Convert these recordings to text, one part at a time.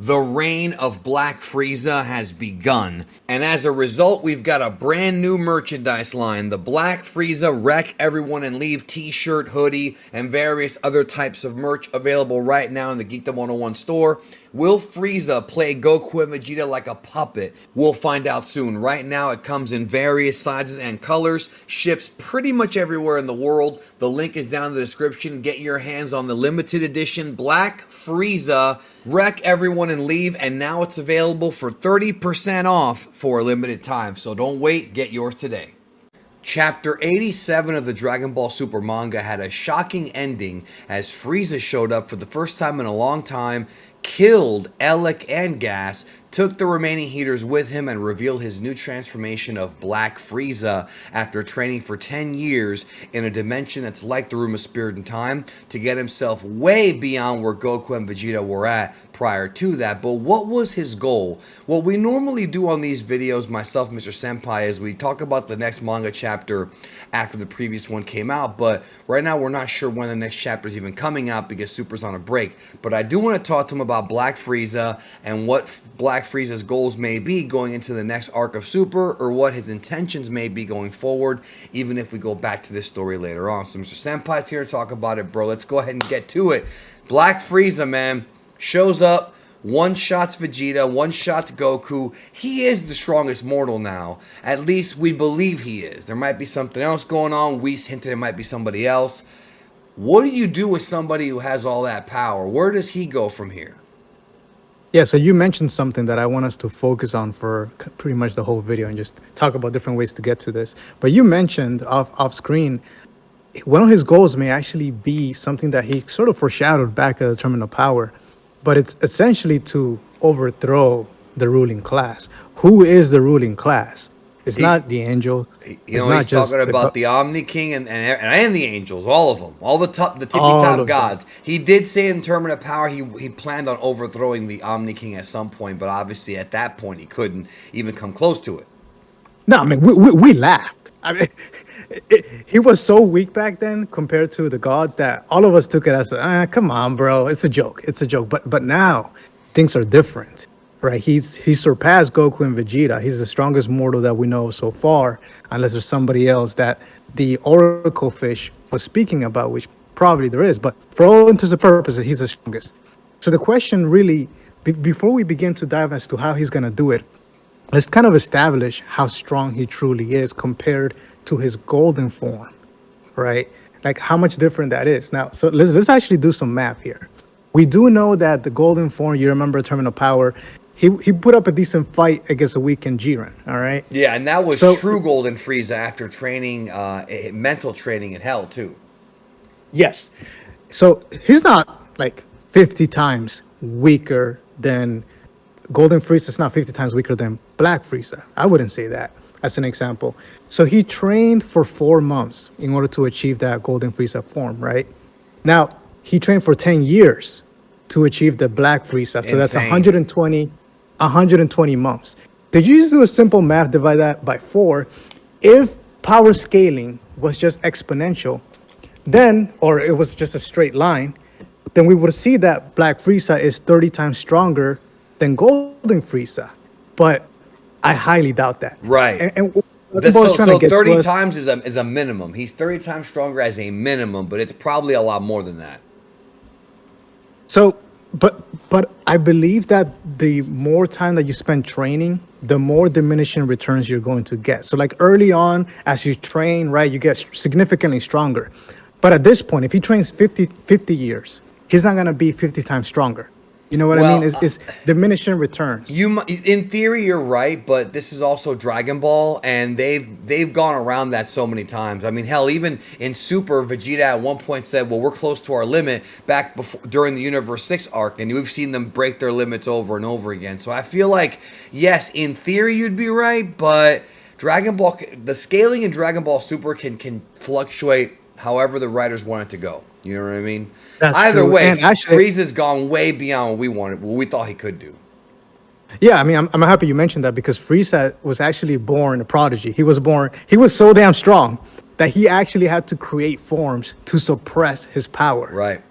The reign of Black Frieza has begun, and as a result, we've got a brand new merchandise line. The Black Frieza Wreck Everyone and Leave t-shirt, hoodie, and various other types of merch available right now in the Geekdom 101 store. Will Frieza play Goku and Vegeta like a puppet? We'll find out soon. Right now, it comes in various sizes and colors, ships pretty much everywhere in the world. The link is down in the description. Get your hands on the limited edition Black Frieza Wreck Everyone and Leave, and now it's available for 30% off for a limited time. So don't wait, get yours today. Chapter 87 of the Dragon Ball Super manga had a shocking ending as Frieza showed up for the first time in a long time, killed Elec and Gas, took the remaining heaters with him, and revealed his new transformation of Black Frieza after training for 10 years in a dimension that's like the Room of Spirit and Time to get himself way beyond where Goku and Vegeta were at prior to that. But what was his goal? What we normally do on these videos, myself, Mr. Senpai, is we talk about the next manga chapter after the previous one came out, but right now we're not sure when the next chapter is even coming out because Super's on a break. But I do want to talk to him about Black Frieza and what Black Frieza's goals may be going into the next arc of Super, or what his intentions may be going forward, even if we go back to this story later on. So Mr. Senpai's here to talk about it, bro. Let's go ahead and get to it. Black Frieza, man, shows up, one-shots Vegeta, one-shots Goku. He is the strongest mortal now. At least we believe he is. There might be something else going on. Whis hinted it might be somebody else. What do you do with somebody who has all that power? Where does he go from here? Yeah, so you mentioned something that I want us to focus on for pretty much the whole video and just talk about different ways to get to this. But you mentioned off screen, one of his goals may actually be something that he sort of foreshadowed back at the Terminal Power, but it's essentially to overthrow the ruling class. Who is the ruling class? He's not the angels. He's talking about the Omni King and the angels, all of them, all the tippy top gods. He did say in Terminal Power he planned on overthrowing the Omni King at some point, but obviously at that point he couldn't even come close to it. No, I mean we laughed. I mean, he was so weak back then compared to the gods that all of us took it as, come on, bro, it's a joke. It's a joke. But now things are different. Right, he's surpassed Goku and Vegeta. He's the strongest mortal that we know so far, unless there's somebody else that the Oracle Fish was speaking about, which probably there is. But for all intents and purposes, he's the strongest. So the question really, before we begin to dive as to how he's going to do it, let's kind of establish how strong he truly is compared to his golden form, right? Like how much different that is. Now, so let's actually do some math here. We do know that the golden form, you remember Terminal Power, he put up a decent fight against a weakened Jiren, all right? Yeah, and that was true Golden Frieza after training, mental training in Hell, too. Yes. So he's not like 50 times weaker than Golden Frieza. It's not 50 times weaker than Black Frieza. I wouldn't say that as an example. So he trained for 4 months in order to achieve that Golden Frieza form, right? Now, he trained for 10 years to achieve the Black Frieza. So that's 120 months. Could you just do a simple math, divide that by 4? If power scaling was just exponential, then, or it was just a straight line, then we would see that Black Frieza is 30 times stronger than Golden Frieza. But I highly doubt that. Right. And so 30 times is a minimum. He's 30 times stronger as a minimum, but it's probably a lot more than that. So, but I believe that the more time that you spend training, the more diminishing returns you're going to get. So like early on, as you train, right, you get significantly stronger. But at this point, if he trains 50 years, he's not going to be 50 times stronger. You know what I mean? It's diminishing returns. In theory, you're right, but this is also Dragon Ball, and they've gone around that so many times. I mean, hell, even in Super, Vegeta at one point said, "Well, we're close to our limit." Back during the Universe 6 arc, and we've seen them break their limits over and over again. So I feel like, yes, in theory, you'd be right, but Dragon Ball, the scaling in Dragon Ball Super can fluctuate however the writers want it to go. You know what I mean? That's Either true. way, And actually, Frieza's gone way beyond what we thought he could do. yeah, I mean, I'm happy you mentioned that because Frieza was actually born a prodigy. He was so damn strong that he actually had to create forms to suppress his power. Right.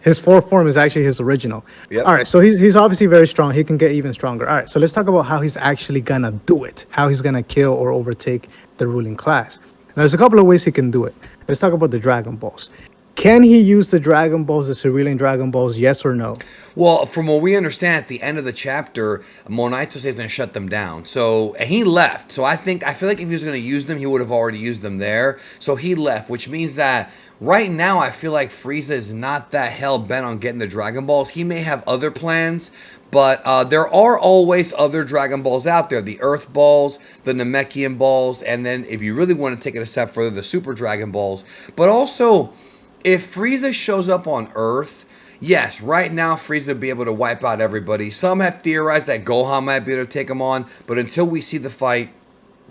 His fourth form is actually his original. Yep. All right, so he's obviously very strong. He can get even stronger. All right, so let's talk about how he's actually gonna do it. How he's gonna kill or overtake the ruling class. Now, there's a couple of ways he can do it. Let's talk about the Dragon Balls. Can he use the Dragon Balls, the Cerulean Dragon Balls? Yes or no? Well, from what we understand, at the end of the chapter, Monaito says he's going to shut them down. So, and he left. So I feel like if he was going to use them, he would have already used them there. So he left, which means that right now I feel like Frieza is not that hell bent on getting the Dragon Balls. He may have other plans, but there are always other Dragon Balls out there. The Earth Balls, the Namekian Balls, and then if you really want to take it a step further, the Super Dragon Balls. But also, if Frieza shows up on Earth, yes, right now Frieza would be able to wipe out everybody. Some have theorized that Gohan might be able to take him on, but until we see the fight,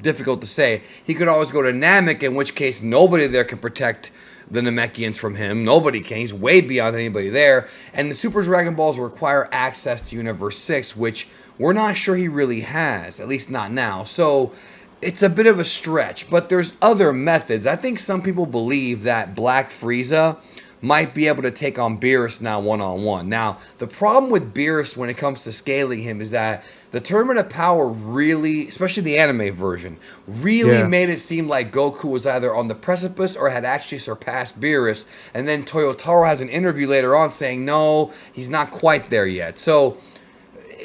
difficult to say. He could always go to Namek, in which case nobody there can protect the Namekians from him. Nobody can. He's way beyond anybody there. And the Super Dragon Balls require access to Universe 6, which we're not sure he really has, at least not now. So it's a bit of a stretch, but there's other methods. I think some people believe that Black Frieza might be able to take on BEERUS now one-on-one. Now, the problem with BEERUS when it comes to scaling him is that the Tournament of Power really, especially the anime version, really made it seem like Goku was either on the precipice or had actually surpassed BEERUS. And then Toyotaro has an interview later on saying, no, he's not quite there yet. So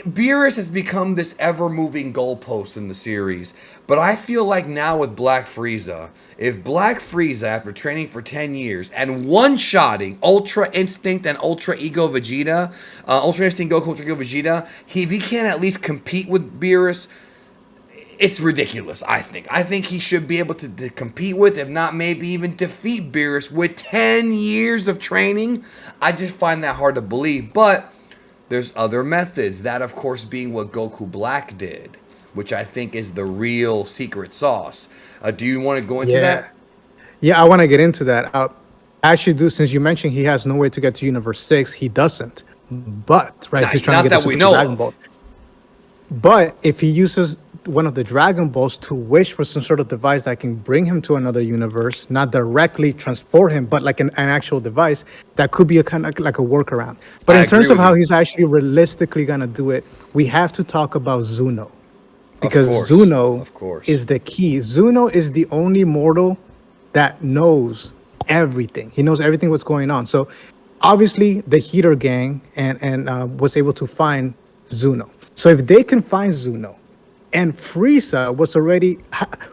BEERUS has become this ever-moving goalpost in the series. But I feel like now with Black Frieza, if Black Frieza, after training for 10 years and one-shotting Ultra Instinct and Ultra Ego Vegeta, Ultra Instinct Goku, Ultra Ego Vegeta, if he can't at least compete with BEERUS, it's ridiculous, I think. I think he should be able to compete with, if not maybe even defeat BEERUS with 10 years of training. I just find that hard to believe. But there's other methods. That, of course, being what Goku Black did, which I think is the real secret sauce. Do you want to go into that? Yeah, I want to get into that. Actually, do since you mentioned he has no way to get to Universe 6, he doesn't. But, right, he's trying to get the Dragon Ball. But if he uses one of the Dragon Balls to wish for some sort of device that can bring him to another universe, not directly transport him, but like an actual device, that could be a kind of like a workaround. But in terms of how he's actually realistically going to do it, we have to talk about Zuno. Because Zuno is the key. Zuno is the only mortal that knows everything. He knows everything what's going on. So obviously the Heater gang and was able to find Zuno. So if they can find Zuno, and Frieza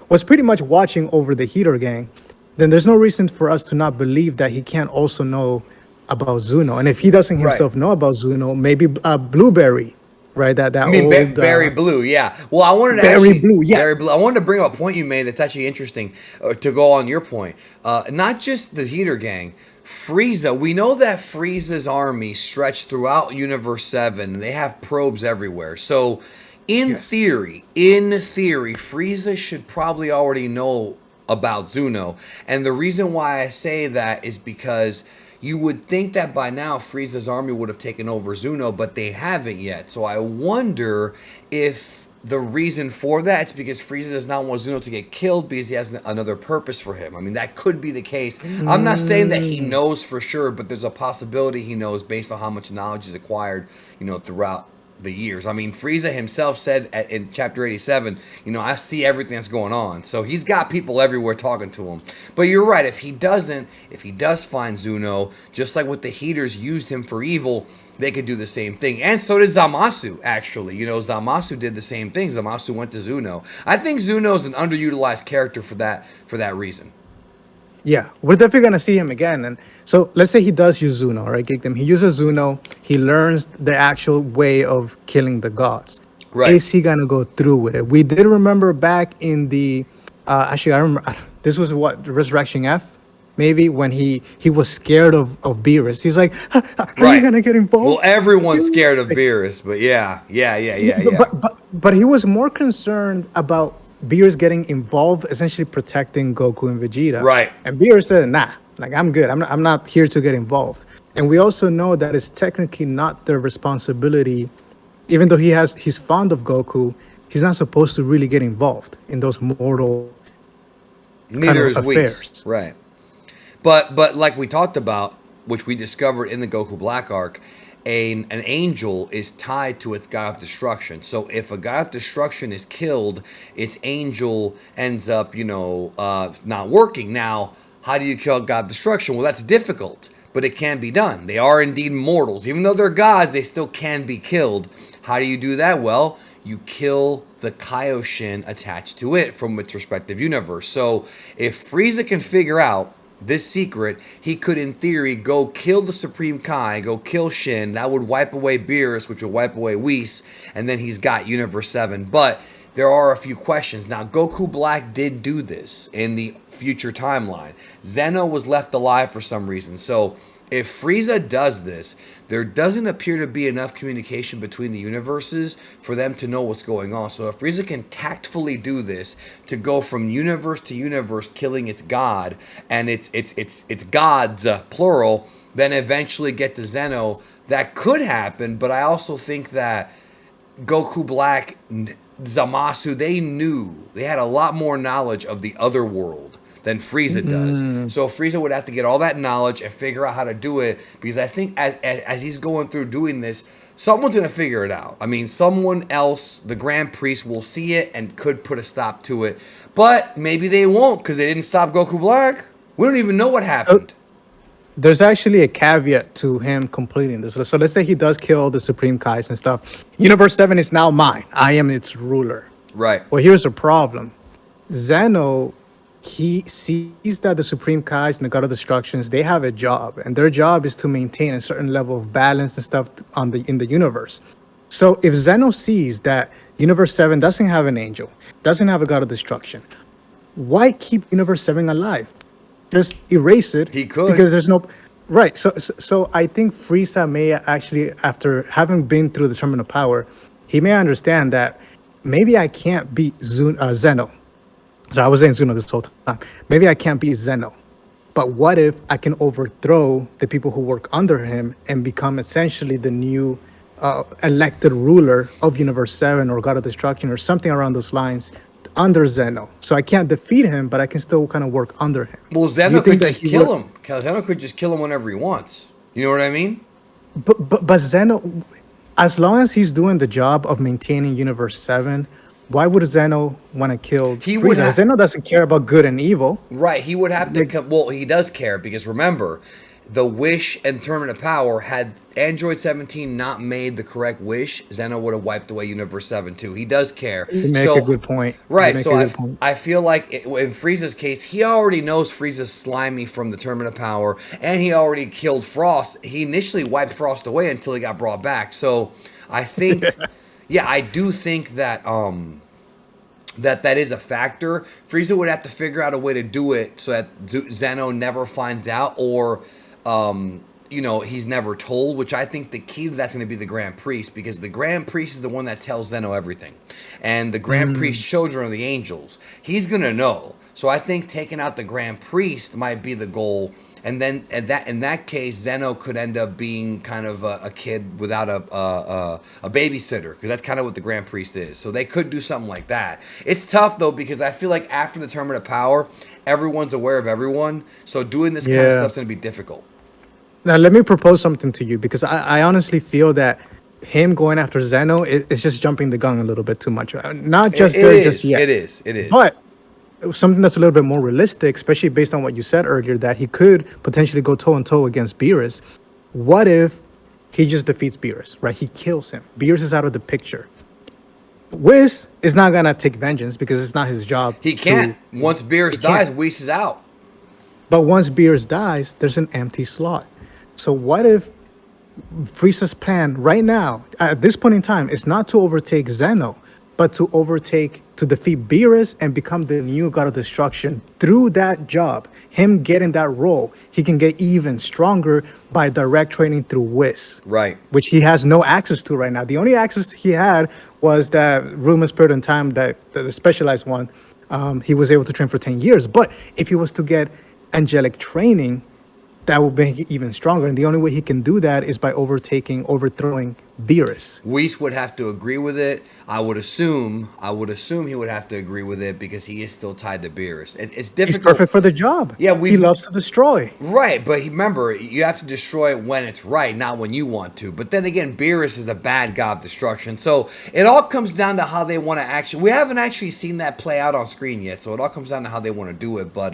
was pretty much watching over the Heater gang, then there's no reason for us to not believe that he can't also know about Zuno. And if he doesn't himself know about Zuno, maybe Blueberry. Right, Berry Blue, yeah. Well, I wanted to Berry Blue. I wanted to bring up a point you made that's actually interesting to go on your point. Not just the Heater gang, Frieza. We know that Frieza's army stretched throughout Universe 7. They have probes everywhere. So, in theory, Frieza should probably already know about Zuno. And the reason why I say that is because you would think that by now Frieza's army would have taken over Zuno, but they haven't yet. So I wonder if the reason for that is because Frieza does not want Zuno to get killed because he has another purpose for him. I mean, that could be the case. I'm not saying that he knows for sure, but there's a possibility he knows based on how much knowledge he's acquired, throughout the years. I mean, Frieza himself said in chapter 87, I see everything that's going on. So he's got people everywhere talking to him. But you're right, if he does find Zuno, just like what the Heaters used him for evil, they could do the same thing. And so did Zamasu, actually. Zamasu did the same thing. Zamasu went to Zuno. I think Zuno is an underutilized character for that reason. Yeah, we're definitely going to see him again. And so let's say he does use Zuno, right? He uses Zuno. He learns the actual way of killing the gods. Right. Is he going to go through with it? We did remember back in the... actually, I remember... This was Resurrection F? Maybe when he was scared of BEERUS. He's like, are you going to get involved? Well, everyone's scared of BEERUS, but yeah. But he was more concerned about BEERUS getting involved, essentially protecting Goku and Vegeta. Right. And BEERUS said, nah, I'm good. I'm not here to get involved. And we also know that it's technically not their responsibility, even though he's fond of Goku, he's not supposed to really get involved in those mortal kind Neither of is Whis. affairs. Right. But like we talked about, which we discovered in the Goku Black arc, an angel is tied to its god of destruction. So if a god of destruction is killed, its angel ends up, not working. Now, how do you kill god of destruction? Well, that's difficult, but it can be done. They are indeed mortals. Even though they're gods, they still can be killed. How do you do that? Well, you kill the Kaioshin attached to it from its respective universe. So if Frieza can figure out this secret, he could, in theory, go kill the Supreme Kai, go kill Shin. That would wipe away BEERUS, which would wipe away Whis, and then he's got Universe 7. But there are a few questions. Now, Goku Black did do this in the future timeline. Zeno was left alive for some reason. So if Frieza does this, there doesn't appear to be enough communication between the universes for them to know what's going on. So if Frieza can tactfully do this to go from universe to universe, killing its god and its gods plural, then eventually get to Zeno, that could happen. But I also think that Goku Black, Zamasu, they had a lot more knowledge of the other world than Frieza does. So Frieza would have to get all that knowledge and figure out how to do it, because I think as he's going through doing this, someone's going to figure it out. I mean, someone else, the Grand Priest, will see it and could put a stop to it. But maybe they won't, because they didn't stop Goku Black. We don't even know what happened. There's actually a caveat to him completing this. So let's say he does kill the Supreme Kais and stuff. Universe 7 is now mine. I am its ruler. Right. Well, here's the problem. Zeno, he sees that the Supreme Kais and the God of Destructions, they have a job, and their job is to maintain a certain level of balance and stuff in the universe. So if Zeno sees that Universe 7 doesn't have an angel, doesn't have a God of Destruction, why keep Universe 7 alive? Just erase it. He could. Because there's no... Right. So I think Frieza may actually, after having been through the Tournament of Power, he may understand that maybe I can't beat Zeno. So I was saying Zuno this whole time. Maybe I can't beat Zeno. But what if I can overthrow the people who work under him and become essentially the new elected ruler of Universe 7 or God of Destruction or something around those lines under Zeno? So I can't defeat him, but I can still kind of work under him. Well, Zeno could just kill him. Zeno could just kill him whenever he wants. You know what I mean? But Zeno, as long as he's doing the job of maintaining Universe 7, why would Zeno want to kill Frieza? Zeno doesn't care about good and evil. Right. He would have to... Well, he does care, because remember, the wish and Tournament of Power, had Android 17 not made the correct wish, Zeno would have wiped away Universe 7 too. He does care. You make a good point. Right. So I feel like in Frieza's case, he already knows Frieza's slimy from the Tournament of Power, and he already killed Frost. He initially wiped Frost away until he got brought back. So I think... Yeah, I do think that that is a factor. Frieza would have to figure out a way to do it so that Zeno never finds out, or he's never told. Which I think the key to that's going to be the Grand Priest, because the Grand Priest is the one that tells Zeno everything, and the Grand Priest's children are the angels. He's going to know. So I think taking out the Grand Priest might be the goal. And then in that case, Zeno could end up being kind of a kid without a babysitter, because that's kind of what the Grand Priest is. So they could do something like that. It's tough, though, because I feel like after the Tournament of Power, everyone's aware of everyone. So doing this kind of stuff's going to be difficult. Now, let me propose something to you, because I honestly feel that him going after Zeno is just jumping the gun a little bit too much. Not just just yet. It is. But something that's a little bit more realistic, especially based on what you said earlier, that he could potentially go toe-and-toe against BEERUS. What if he just defeats BEERUS, right? He kills him. BEERUS is out of the picture. Whis is not going to take vengeance, because it's not his job. He can't. Once BEERUS dies, Whis is out. But once BEERUS dies, there's an empty slot. So what if Frieza's plan right now, at this point in time, is not to overtake Zeno, but to defeat BEERUS and become the new God of Destruction? Through that job, him getting that role, he can get even stronger by direct training through Whis. Right. Which he has no access to right now. The only access he had was that Room of Spirit and Time, the specialized one. He was able to train for 10 years. But if he was to get angelic training, that would make it even stronger. And the only way he can do that is by overthrowing BEERUS. Whis would have to agree with it. I would assume he would have to agree with it because he is still tied to BEERUS. It's He's difficult. perfect for the job. Yeah, He we've loves to destroy. right, but remember, you have to destroy it when it's right, not when you want to. But then again, Beerus is the bad god of destruction, so it all comes down to how they want to actually. We haven't actually seen that play out on screen yet, so it all comes down to how they want to do it. But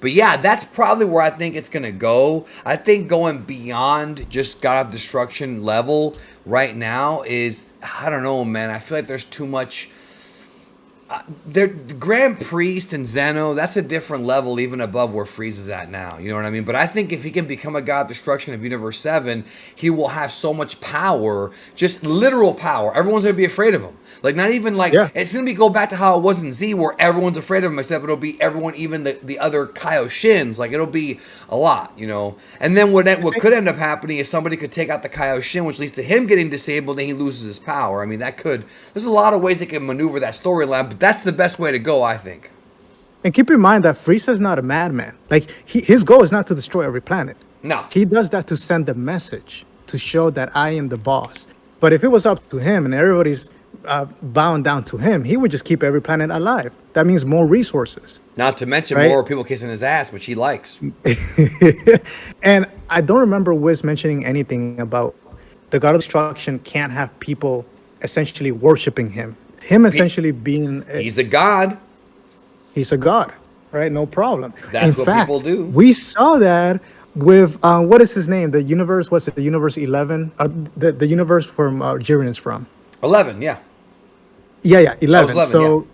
yeah, that's probably where I think it's gonna go. I think going beyond just god of destruction level right now is, I don't know, man. I feel like there's too much. The Grand Priest and Zeno, that's a different level, even above where Frieza's at now. You know what I mean? But I think if he can become a god of destruction of Universe 7, he will have so much power, just literal power. Everyone's going to be afraid of him. Like, not even like, Yeah. it's going to be go back to how it was in Z, where everyone's afraid of him, except it'll be everyone, even the other Kaioshins. Like, it'll be a lot, you know? And then what could end up happening is somebody could take out the Kaioshin, which leads to him getting disabled, and he loses his power. I mean, there's a lot of ways they can maneuver that storyline, but that's the best way to go, I think. And keep in mind that Frieza's not a madman. Like his goal is not to destroy every planet. No. He does that to send a message to show that I am the boss. But if it was up to him and everybody's bound down to him, he would just keep every planet alive. That means more resources. Not to mention Right? more people kissing his ass, which he likes. And I don't remember Wiz mentioning anything about the God of Destruction can't have people essentially worshiping him. Him essentially being He's a god. he's a god, right? No problem. That's In what fact, people do. We saw that with what is his name? The universe. What's it? The universe 11. The universe from Jiren is from. 11, yeah. Yeah, 11. 11, So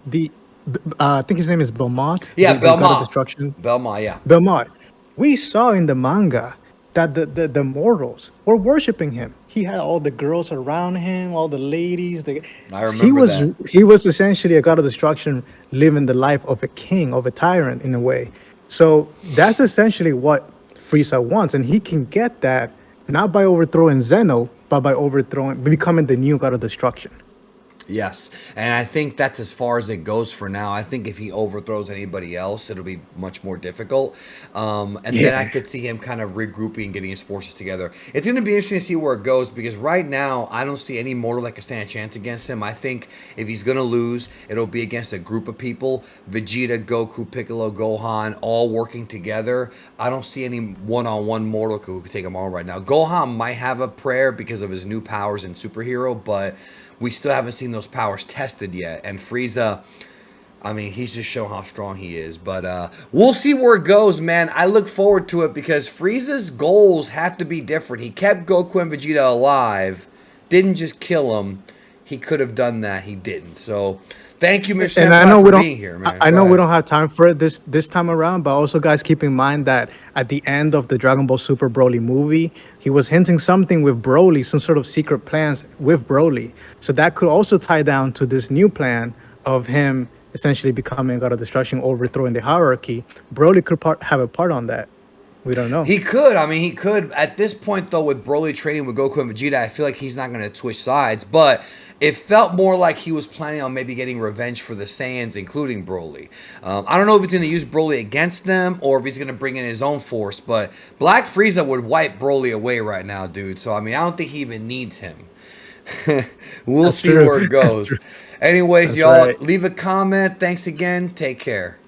I think his name is Belmont. Yeah, the God of Belmont. Destruction. Belmont, yeah. Belmont. We saw in the manga that the mortals were worshiping him. He had all the girls around him, all the ladies. I remember that. He was essentially a god of destruction, living the life of a king, of a tyrant in a way. So that's essentially what Frieza wants, and he can get that not by overthrowing Zeno, but by becoming the new god of destruction. Yes, and I think that's as far as it goes for now. I think if he overthrows anybody else, it'll be much more difficult. And then I could see him kind of regrouping, getting his forces together. It's going to be interesting to see where it goes because right now I don't see any mortal that can stand a chance against him. I think if he's going to lose, it'll be against a group of people: Vegeta, Goku, Piccolo, Gohan, all working together. I don't see any one-on-one mortal who could take him on right now. Gohan might have a prayer because of his new powers and superhero, but we still haven't seen those powers tested yet. And Frieza, I mean, he's just shown how strong he is. But we'll see where it goes, man. I look forward to it because Frieza's goals have to be different. He kept Goku and Vegeta alive, didn't just kill them. He could have done that. He didn't. So thank you, Mr. And I Senpai, know we for don't. being here, man. I Go know we ahead. don't have time for it this time around, but also, guys, keep in mind that at the end of the Dragon Ball Super Broly movie, he was hinting something with Broly, some sort of secret plans with Broly. So that could also tie down to this new plan of him essentially becoming a god of destruction, overthrowing the hierarchy. Broly could have a part on that. We don't know. He could. I mean, he could. At this point, though, with Broly training with Goku and Vegeta, I feel like he's not going to switch sides. But it felt more like he was planning on maybe getting revenge for the Saiyans, including Broly. I don't know if he's going to use Broly against them or if he's going to bring in his own force. But Black Frieza would wipe Broly away right now, dude. So, I mean, I don't think he even needs him. We'll That's see true. where it That's goes. true. Anyways, That's y'all, right. leave a comment. Thanks again. Take care.